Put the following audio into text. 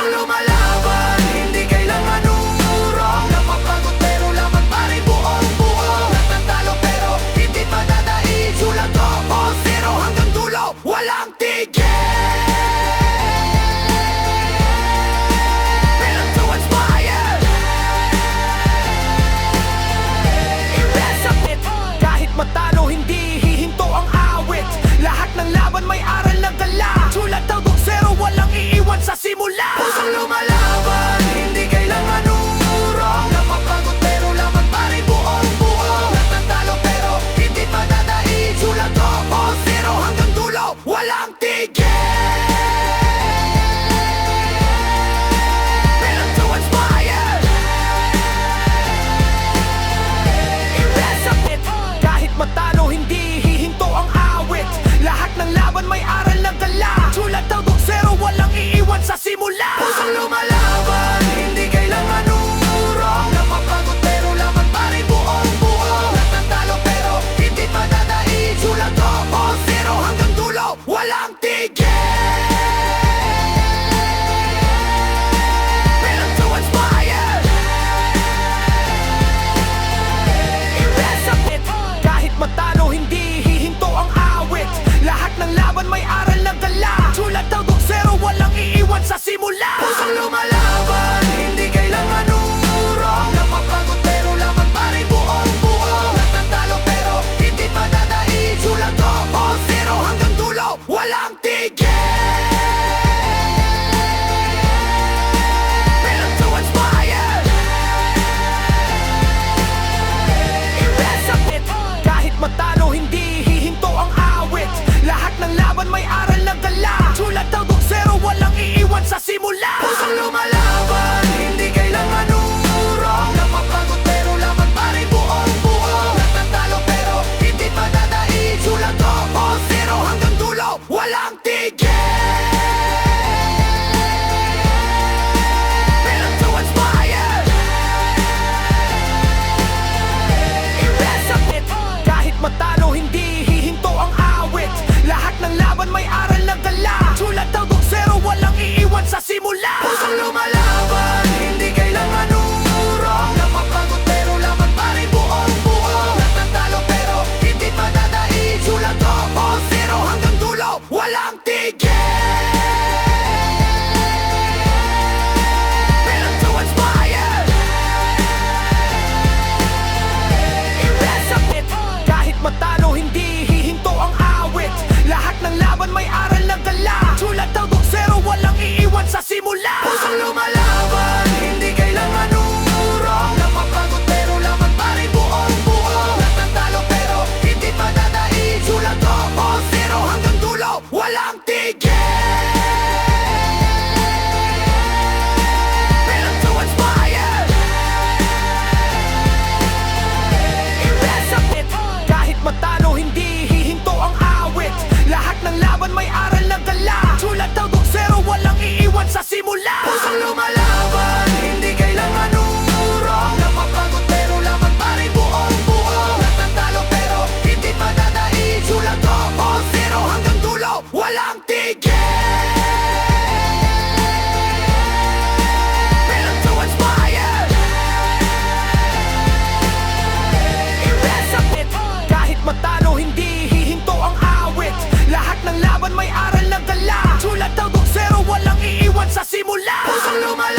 Pusong lumalaban, hindi kailangan uurong. Napapagod pero laban pa rin buong buo. Natatalo pero hindi madadaig. Sulat ko o zero hanggang dulo, walang tigil. Built to inspire. Invest sa pit. Kahit matalo, hindi hihinto ang awit. Lahat ng laban may aral na dala. Sulat daw zero, walang iiwan sa simula. Pusong lumalaban, hindi kailangan uurong. Napapagod pero laban pa rin buong buo. Natatalo pero hindi madadaig. Sulat ko o zero hanggang dulo, walang tigil. Built to inspire. Invest sa pit. Kahit matalo, hindi hihinto ang awit. Lahat ng laban may aral na dala. Sulat daw zero, walang iiwan sa simula. Pusong lumalaban, hindi kailangan uurong. Napapagod pero laban pa rin buong buo. Natatalo pero hindi madadaig. Sulat ko o zero hanggang dulo, walang tigil. Built to inspire. Invest sa pit. Kahit matalo, hindi hihinto ang awit. Lahat ng laban may aral na dala. Sulat daw zero, walang iiwan sa simula. Pusong lumalaban, hindi kailangan uurong. Napapagod pero laban pa rin buong buo. Natatalo pero hindi madadaig. Sulat ko o zero hanggang dulo, walang tigil. Built to inspire. Invest sa pit. Kahit matalo, hindi hihinto ang awit. Lahat ng laban may aral na dala. Sulat daw zero, walang iiwan sa simula. Pusong lumalaban, hindi kailangan uurong. Napapagod pero laban pa rin buong buo. Natatalo pero hindi madadaig. Sulat ko o zero hanggang dulo, walang tigil. Built to inspire. Invest sa pit. Kahit matalo, hindi hihinto ang awit. Lahat ng laban may aral na dala. Sulat daw zero, walang iiwan sa simula. Pusong lumalaban, hindi kailangan uurong. Napapagod pero laban pa rin buong buo. Natatalo pero hindi madadaig. Sulat ko o zero hanggang dulo, walang tigil. Built to inspire. Invest sa pit. Kahit matalo, hindi hihinto ang awit. Lahat ng laban may aral na dala. Sulat daw zero, walang iiwan sa simula. Pusong lumalaban, hindi kailangan uurong. Napapagod pero laban pa rin buong buo. Natatalo pero hindi madadaig. Sulat ko o zero hanggang dulo, walang tigil. Built to inspire. Invest sa pit. Kahit matalo, hindi hihinto ang awit. Lahat ng laban may aral na dala. Sulat daw zero, walang iiwan sa simula. Pusong lumalaban, hindi kailangan uurong. Napapagod pero laban pa rin buong buo. Natatalo pero hindi madadaig. Sulat ko o zero hanggang dulo, walang tigil. Built to inspire. Invest sa pit. Kahit matalo, hindi hihinto ang awit. Lahat ng laban may aral na dala. Sulat daw zero, walang iiwan sa simula. Pusong lumalaban.